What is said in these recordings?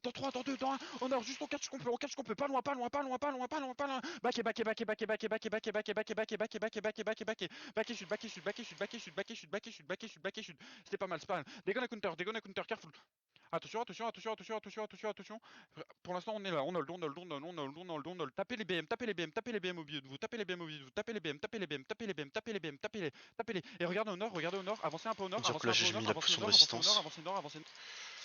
dans 3, dans 2, dans 1, au nord, juste au catch qu'on peut, pas loin, pas loin, pas loin, pas loin, pas loin, pas loin. Back et back et back et back et back et back et back et back et back et back et back et back et back et back et back et back et sud, back et sud, back et sud, back et sud, back et sud, back et sud, back et sud, back et sud. C'était pas mal, c'est pas mal. They're gonna counter, careful. Attention, attention, attention, attention, attention, attention, attention. Pour l'instant, on est là, on hold, on hold, on hold, on hold, on hold, on hold. Tapez les BM, tapez les BM, tapez les BM au milieu de vous, tapez les BM au milieu de vous, tapez les BM, tapez les BM, tapez les BM, tapez les BM, tapez les, tapez les. Et regardez au nord, avancez un peu au nord, Dire que avancez là un peu au j'ai nord, mis la avancez au potion de nord, avancez au nord, résistance. avancez au nord, avancez au nord.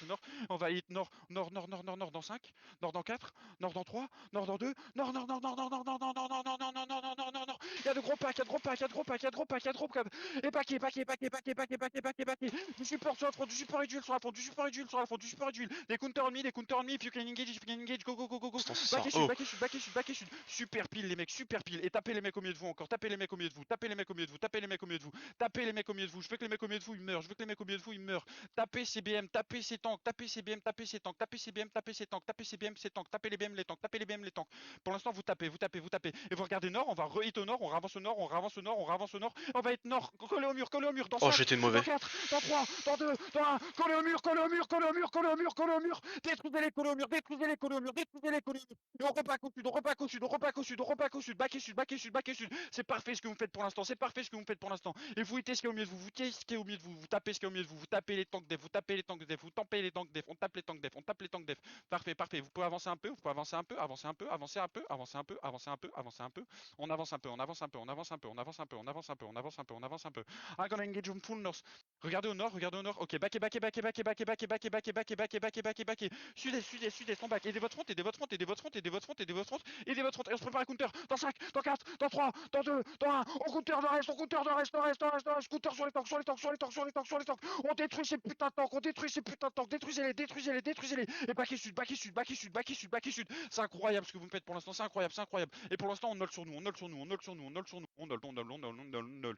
Nord, on va hit nord, nord, nord, nord, nord, nord dans 5, nord dans 4, nord dans 3, nord dans 2, nord, nord, nord, nord, nord, nord, nord, nord, nord, nord, nord, nord, nord, nord, nord, nord, nord. Il y a de gros packs, il y a de gros packs, il y a de gros packs, il y a de gros packs, il y a de gros packs, il y a de gros packs. Et paquet, paquet, paquet, paquet, paquet, paquet, paquet, paquet. Du support sur la front, du support et d'huile sur la front, du support et d'huile sur la front, du support et d'huile. Des counter on me, des counter on me, if you can engage, go, go, go, go, go. Résistance Back sort. et chute, Oh, back et chute, back et chute, back et chute. Super pile les mecs, super pile. Et tapez les mecs au milieu de vous encore, tapez les mecs au milieu de vous, tapez les mecs au milieu de vous, tapez les mecs au milieu de vous, tapez les mecs au milieu de vous. Je veux que les mecs au milieu de vous ils meurent, je veux que les mecs au milieu de vous ils meurent. Tapez CBM, tapez ces tanks, tapez CBM, tapez ces tanks, tapez CBM, tapez ces tanks, tapez CBM, ces tanks, tapez les BM, les tanks, tapez les BM, les tanks. Pour l'instant, vous tapez, vous tapez, vous tapez. Et vous regardez nord, on va re-hit au nord, on avance au nord, on avance au nord, on avance au nord. On va être nord, collé au mur, dans oh 5, j'étais dans mauvais. 4, dans 3, dans 2, dans 1, collé au mur, collé au mur, collé au mur, collé au mur, collé au mur. Détruisez-les, collé au mur, détruisez-les, collé au mur, détruisez-les, collé au mur. Et on repack au sud, on repack au sud, on repack au sud, on repack au sud, back et sud, back et sud, back et sud. C'est parfait ce que vous faites pour l'instant, c'est parfait ce que vous faites pour l'instant. Et vous hitez ce qui est au milieu de vous, vous hitez ce qui est au milieu de vous, vous tapez ce qui est au milieu de vous, vous tapez les tanks def, vous tapez les tanks def, vous tapez les tanks def, on tape les tanks def, on tape les tanks def. Parfait, parfait. Vous pouvez avancer un peu, vous pouvez avancer un peu, avancer un peu, avancer un peu, avancer un peu, avancer un peu, avancer un peu. On avance un peu, on avance un peu, on avance un peu, on avance un peu, on avance un peu, on avance un peu, on avance un peu. I'm gonna engage on full north. Regardez au nord, regardez au nord. Ok, back et back et back et back et back et back et back et back et back et back et back et back et back et sud-est, sud-est, sud-est, on back. Aidez votre front, aidez votre front, aidez votre front, aidez votre front, aidez votre front, aidez votre front. Et on se prépare à counter. Dans 5, dans 4, dans 3, dans 2, dans 1. On counter de reste, on counter de reste, de reste, de reste, de reste. Counter sur les tanks, sur les tanks, sur les tanks, sur les tanks, sur les tanks. On détruit ces putains de tanks, on détruit ces putains de tanks. Détruisez-les, détruisez-les, détruisez-les. Et back et sud, back et sud, back et sud, back et sud, back et sud. C'est incroyable ce que vous me faites pour l'instant, c'est incroyable, c'est incroyable. Et pour l'instant, on hold sur nous, on hold sur nous, on hold sur nous, on hold sur nous, on hold, on hold, on hold, on hold, on hold.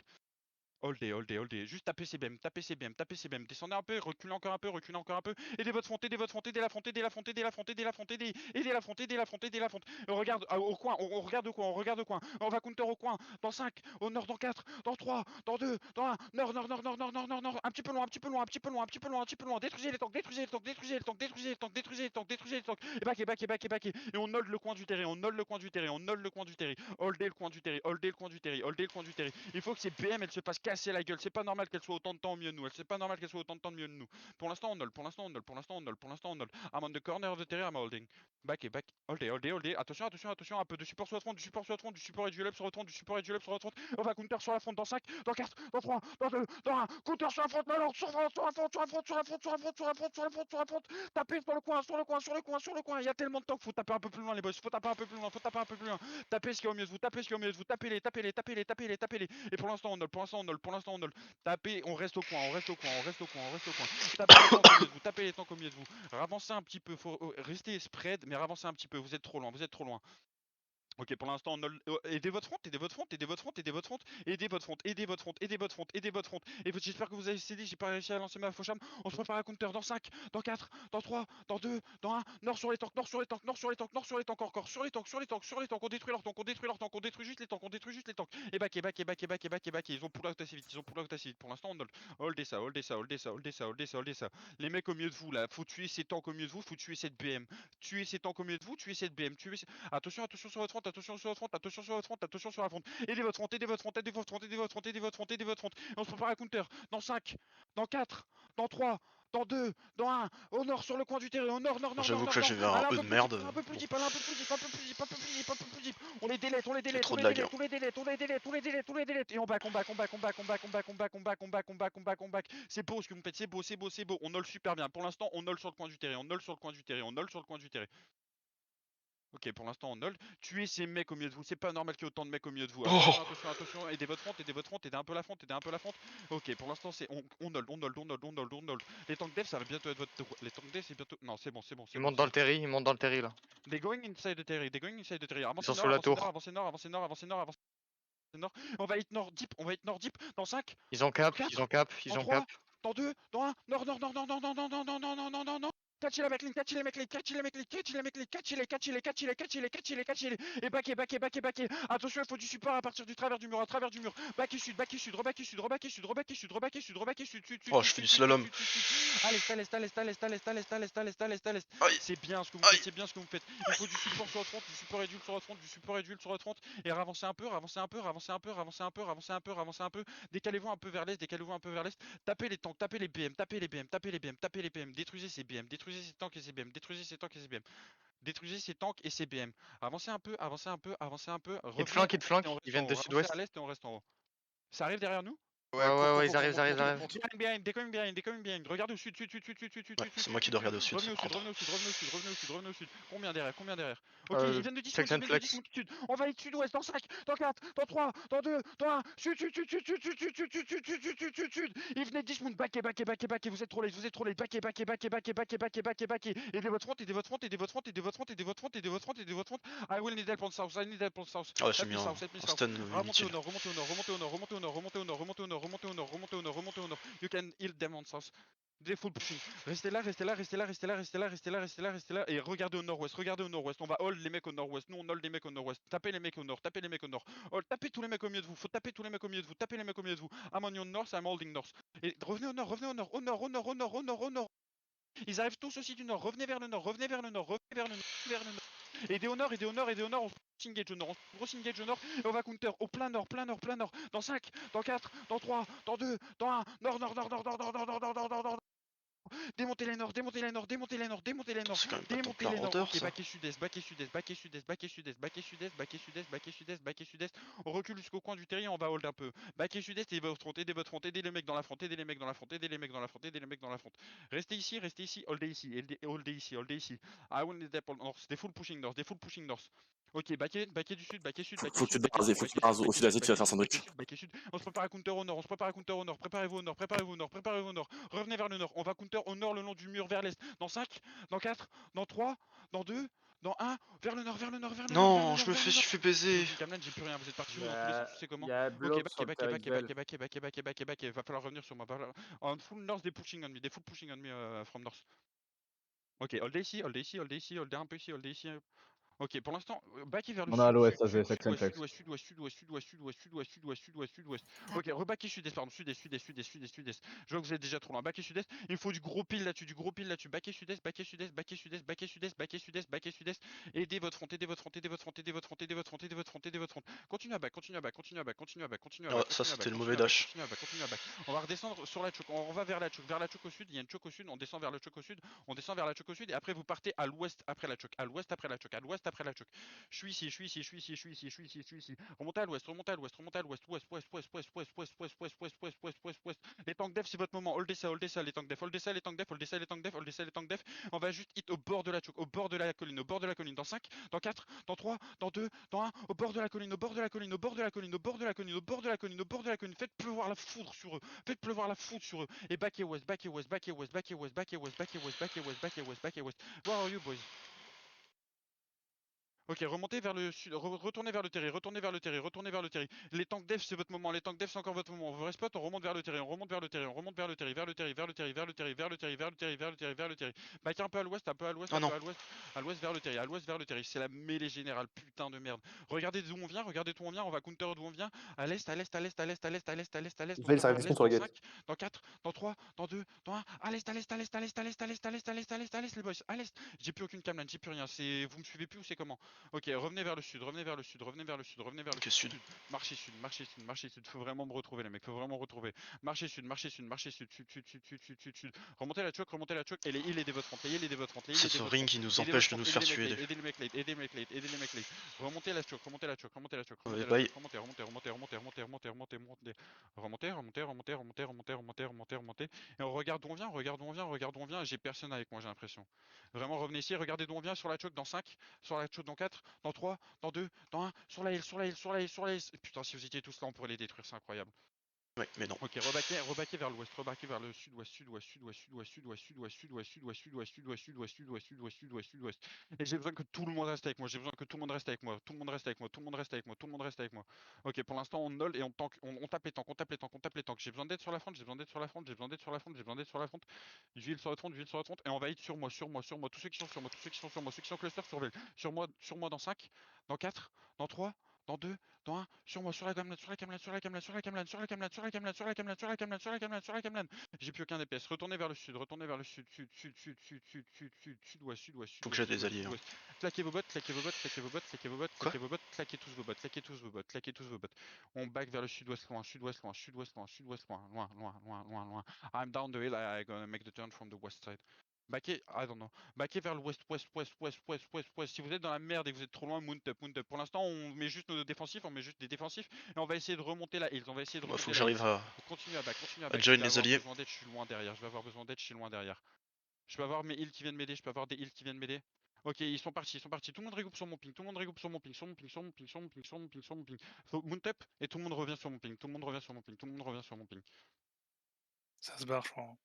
Holdez, holdez, holdez. Juste tapez ces BM, tapez ces BM, tapez ces BM. Descendez un peu, reculez encore un peu, reculez encore un peu. Aidez votre front, aidez votre front, aidez la front, aidez la front, aidez la front, aidez la front, aidez la front, aidez la front, aidez la front. On regarde au coin, on regarde au coin, on regarde au coin. On va counter au coin. Dans 5, au nord, dans 4, dans 3, dans 2, dans 1. Nord, nord, nord, nord, nord, nord, nord, nord. Un petit peu loin, un petit peu loin, un petit peu loin, un petit peu loin, un petit peu loin. Détruisez les tanks, détruisez les tanks, détruisez les tanks, détruisez les tanks, détruisez les tanks, détruisez les tanks. Et back, et back, et back, et back. Et on hold le coin du terrain, on hold le coin du terrain, on hold le coin du terrain. Holdez le coin du terrain, holdez le coin du terrain, holdez le coin du terrain. Il faut que ces BM elles se passent casser la gueule. C'est pas normal qu'elles soient autant de temps au mieux de nous. C'est pas normal qu'elles soient autant de temps mieux de nous. Pour l'instant on hold, pour l'instant on hold, pour l'instant on hold, pour l'instant on hold. I'm on the corner of the terrain, I'm holding. Back et back. Holdez, holdez, holdez. Attention, attention, attention. Un peu de support sur la front, du support sur la front, du support et du up sur la front, du support et du up sur la front. On va counter sur la front dans 5, dans 4, dans 3, dans 2, dans 1. Counter sur la front, non, sur la front, sur la front, sur la front, sur la front, sur la front, sur la front, sur la front, sur la front. Tapez sur le coin, sur le coin, sur le coin, sur le coin. Il y a tellement de temps qu'il faut taper un peu plus loin les boys. Faut taper un peu plus loin, faut taper un peu plus loin. Tapez ce qui est au mieux de vous, tapez ce qui est au mieux de vous, tapez-les, tapez-les, tapez-les, tapez-les, tapez-les. Et pour l'instant on hold, pour l'instant on hold, pour l'instant on hold. Tapez, on reste au coin, on reste au coin, on reste au coin, on reste au coin. Tapez les tanks au milieu de vous, tapez les tanks au milieu de vous. Ravancez un petit peu, faut rester spread, mais ravancez un petit peu, vous êtes trop loin, vous êtes trop loin. Ok, pour l'instant, aidez votre front, aidez votre front, aidez votre front, aidez votre front, aidez votre front, aidez votre front, aidez votre front, aidez votre front. Et j'espère que vous avez cédé, j'ai pas réussi à lancer ma faucham. On se prépare à counter dans 5, dans 4, dans 3, dans 2, dans 1. Nord sur les tanks, nord sur les tanks, nord sur les tanks, nord sur les tanks encore, sur les tanks, sur les tanks, sur les tanks. On détruit leurs tanks, on détruit leurs tanks, on détruit juste les tanks, on détruit juste les tanks. Et back, et back, et back, et back, et back, et back. Ils ont pull out assez vite, ils ont pull out assez vite. Pour l'instant, on hold. Holdez ça, holdez ça, holdez ça, holdez ça, holdez ça, holdez ça. Les mecs au milieu de vous là, faut tuer ces tanks au milieu de vous, faut tuer cette BM. Tuer ces tanks au milieu de vous, tuer cette BM, tuer. Attention, attention sur votre front, attention sur votre front, attention sur votre front, attention sur la front. Aidez votre front, aidez votre front, aidez votre front, aidez votre front, aidez votre front, aidez votre front. Et on se prépare à counter. Dans 5, dans 4, dans 3, dans 2, dans 1. Au nord sur le coin du terrain, au nord, nord, nord, nord, j'avoue que nord, là nord. j'ai vu un Allez un E de peu plus deep, merde. un peu plus Bon, deep, allez un peu plus deep, un peu plus deep, un peu plus deep, un peu plus deep. On les délète, on les c'est délète, on trop de les lag. Hein. délète, on les délète, on les délète, on les délète, on les délète. Et on back, on back, on back, on back, on back, on back, on back, on back, on back, on back, on back, on back. C'est beau ce que vous me faites, c'est beau, c'est beau, c'est beau. On hold super bien. Pour l'instant, on hold sur le coin du terrain, on hold sur le coin du terrain, on hold sur le coin du terrain. Ok, pour l'instant on hold. Tuez ces mecs au milieu de vous. C'est pas normal qu'il y ait autant de mecs au milieu de vous. Oh, Attention, attention, attention. Aidez votre front, aidez votre front, aidez un peu la front, aidez un peu la front. Ok, pour l'instant c'est on hold, on hold, on hold, on hold, on hold. Les tanks dev ça va bientôt être votre tour. Les tanks dev c'est bientôt. Non, c'est bon, c'est bon, c'est Ils bon, montent dans c'est le bon. terry, ils montent dans le terry là. They going inside the terry, they going inside the terry. Ils Avancez sont sous nord, la avancez nord, tour. avancez nord, avancez nord, avancez nord, avancez nord. On va hit nord deep, on va hit nord deep dans 5, Ils ont dans cap, ils 4, ont cap, dans ils ont 3, cap. dans 2, dans 1. Nord, nord, nord, nord, nord, nord, nord, nord, nord, nord, nord, nord, nord. catchez la backline, catchez les mecs, catchez les mecs, catchez les mecs, catchez les, catchez les, catchez les, catchez les, catchez les, catchez les, et backé, backé, backé, backé. Attention, il faut du support à partir du travers du mur, à travers du mur. Backé sud, rebacké sud, rebacké sud, rebacké sud, rebacké sud, rebacké sud, sud, sud, Oh, sud, je fais du sud, slalom. sud, sud, sud. À l'est, à l'est, à l'est, à l'est, à l'est, à l'est, à l'est, à l'est, à l'est, à l'est. Aïe, C'est bien ce que vous aïe. faites, c'est bien ce que vous faites. Il faut du support sur votre front, du support et d'huile sur votre front, du support et d'huile sur votre front. Et ravancez un peu, ravancez un peu, ravancez un peu, ravancez un peu, ravancez un peu, ravancez un peu. Décalez-vous un peu vers l'est, décalez-vous un peu vers l'est. Tapez les tanks, tapez les BM, tapez les BM, tapez les BM, tapez les BM. Détruisez ces BM, détruisez ces tanks et ces BM, détruisez ces tanks et ces BM. Détruisez ces tanks et ces BM. Avancez un peu, avancez un peu, avancez un peu. Hit Revenez flank, hit flank. et on Ils reste en viennent haut. de Ravancez à sud-ouest. l'est et on reste en haut. Ça arrive derrière nous? Ouais, ils arrivent, ils arrivent. Behind, they're coming behind. Regardez au sud, sud. Ouais, c'est moi qui dois regarder au sud. Revenez au par sud, contre. revenez au sud. Combien derrière? Ok, ils viennent de 10 Section flex. sud. On va aller sud-ouest, dans 5, dans 4, dans 3, dans 2, dans 1. Sud. Ils venaient de 10 moon. Backé. Vous êtes trop late. Backé. Aidez votre front. I will need help on south. Ah ouais, je suis mis Help me en south. stun Remontez au inutile. nord. You can heal them on south. Des full pushing. Restez là. Et regardez au nord-ouest. On va hold les mecs au nord-ouest. Nous, on hold les mecs au nord-ouest. Tapez les mecs au nord. Hold, tapez tous les mecs au milieu de vous. Faut taper tous les mecs au milieu de vous. I'm on your north, I'm holding north. Et revenez au nord. Au nord. Ils arrivent tous aussi du nord. Revenez vers le nord. Aidez au nord. On se grosse engage au nord. Et on va counter au plein nord. Dans 5, dans 4, dans 3, dans 2, dans 1. Nord. Démontez les nord. C'est quand même pas tant Démontez plein les nord. hauteur Ok, ça. back sud-est. On recule jusqu'au coin du terrier, on va hold un peu. Back et sud-est, aidez votre front. Aidez les mecs dans la front. Restez ici. Holdez ici. I will need help on north. Des full pushing north. Ok, backé du sud. Faut que tu te bases, au sud, vas-y, tu vas faire sandwich. Backé sud. On se prépare à counter au nord. Préparez-vous au nord. Revenez vers le nord. On va counter au nord le long du mur vers l'est. Dans 5, dans 4, dans 3, dans 2, dans 1. Vers le nord. Non, je me suis fait baiser. Kamlan, j'ai plus rien. Vous êtes partis où dans tous les sens, tu sais comment? Il y a bloc Ok, sur le terrain de duel. back. Va falloir revenir sur moi. On full north, des pushing on me from north. Ok, hold ici, hold un peu ici, Ok, pour l'instant, backez vers le On a à sud, l'ouest, AG, section flex. sud-ouest. Ok, rebackez sud-est, pardon, sud-est. Je vois que vous êtes déjà trop loin. Backez sud-est, il faut du gros pile là-dessus. Backez sud-est. Aidez votre front. Continuez à back. Ouais, ça c'était le mauvais dash. Continuez à back. On va redescendre sur la choke. On va vers la choke. Au sud, il y a une choke au sud. On descend vers la choke au sud. Et après vous partez à l'ouest après la choke. Je suis ici. Remontez à l'ouest. Ouest. Les tanks def, c'est votre moment. Holdez ça, les tanks def. On va juste hit au bord de la choke, au bord de la colline. Dans 5, dans 4, dans 3, dans 2, dans 1, au bord de la colline. Faites pleuvoir la foudre sur eux. Et back west. Where are you, boys? Ok, remontez vers le sud, retournez vers le terri. Les tanks def, c'est votre moment. C'est encore votre moment. On vous respecte, on remonte vers le terri. Back un peu à l'ouest, Oh non. à l'ouest vers le terri. C'est la mêlée générale, putain de merde. Regardez d'où on vient, on va counter d'où on vient. À l'est. Veil, On ça descend à reste l'est sur dans le gate. 5, dans 4, dans 3, dans 2, dans 1. À l'est, les boys. À l'est. J'ai plus aucune camline, j'ai plus rien. Vous me suivez plus ou c'est comment? Ok, revenez vers le sud. Ok, sud. Marchez sud. Faut vraiment me retrouver, les mecs. Marchez sud. Sud. Remontez la choke. Et les heals, aidez votre front. C'est ce ring qui nous empêche de nous faire tuer. Aidez les mecs late. Remontez la choke. Ouais, bye. Remontez. Et on regarde d'où on vient. J'ai personne avec moi, j'ai l'impression. Vraiment, revenez ici. Regardez d'où on vient sur la choke dans 5, sur la choke dans 4, dans 3, dans 2, dans 1, sur la hill. Putain, si vous étiez tous là, on pourrait les détruire, c'est incroyable. Ouais, mais non. Ok, rebaquez vers l'ouest, rebaquez vers le sud-ouest, sud-ouest, sud-ouest, sud-ouest, sud-ouest, sud-ouest, sud-ouest, sud-ouest, sud-ouest, sudouest, sudouest, sudouest, sudouest, sudouest, sud-ouest. Et j'ai besoin que tout le monde reste avec moi, j'ai besoin que tout le monde reste avec moi, tout le monde reste avec moi, tout le monde reste avec moi, tout le monde reste avec moi. Ok, pour l'instant on nol et on tank, on tape les tanks, on tape les tanks, on tape les tanks. J'ai besoin d'aide sur la front, j'ai besoin d'aide sur la front, j'ai besoin d'aide sur la front, j'ai besoin d'aide sur la front. J'huile sur la front, j'huile sur la front et on va être sur moi, sur moi, sur moi, tous ceux qui sont sur moi, tous ceux qui sont sur moi, ceux qui sont cluster surveillent. Sur moi dans 5, dans 4, dans 3, dans 2, dans 1, sur moi, sur la camelane, sur la camelane, sur la camelane, sur la camelane, sur la camelane, sur la camelane, sur la camelane, sur la camelane, sur la camelane, sur la camelane. J'ai plus aucun DPS. Retournez vers le sud, retournez vers le sud, sud, sud, sud, sud, sud, sud, sud, sud-ouest, sud-ouest, Faut que sud-ouest, j'ai des alliés. sud-ouest. Claquez vos bottes, claquez vos bottes, claquez vos bottes, claquez vos bottes, claquez vos bottes, claquez tous vos bottes, claquez tous vos bottes, claquez tous vos bottes. On back vers le sud-ouest loin, sud-ouest loin, sud-ouest loin, sud-ouest loin, loin, loin, loin, loin, loin. I'm down the hill, I'm gonna make the turn from the west side. Backez, I don't know. Backez vers l'ouest, ouest, ouest, ouest, ouest, ouest, ouest. Si vous êtes dans la merde et que vous êtes trop loin, mount up, mount up. Pour l'instant, on met juste nos défensifs, on met juste des défensifs et on va essayer de remonter la hills. On va essayer de remonter Faut que la hills. j'arrive à Continuez à back, continuez à back. join Je vais les avoir alliés. besoin d'aide, je suis loin derrière. Je vais avoir besoin d'aide, je suis loin derrière. Je peux avoir mes heals qui viennent m'aider, je peux avoir des heals qui viennent m'aider. Ok, ils sont partis, ils sont partis. Tout le monde regroupe sur mon ping, tout le monde regroupe sur mon ping, sur mon ping, sur mon ping, sur mon ping, sur mon ping, sur mon ping. Faut mount up et tout le monde revient sur mon ping, tout le monde revient sur mon ping, tout le monde revient sur mon ping. Ça se barre, je crois.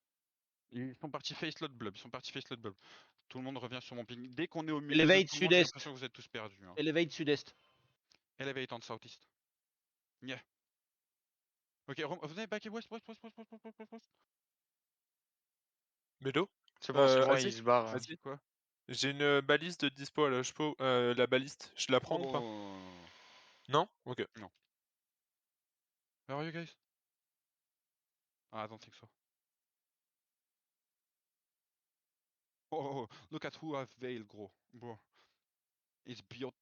Ils sont partis face lot blob, ils sont partis face lot blob. Tout le monde revient sur mon ping. Dès qu'on est au milieu, Elevate de tout le monde, j'ai sud-est. l'impression que vous êtes tous perdus. Hein. Elevate sud-est. Elevate on southeast. Yeah. Ok, venez back et west, west, west, west, west, west, west, west. Mélo C'est bon, il vas-y, se barre. vas-y. Quoi? J'ai une baliste de dispo à la chevaux. La baliste, je la prends ou pas? Non? Ok. Non. Where are you guys? Ah, I don't think so. Oh, look at who I've veiled, gros. Bro. It's Biot.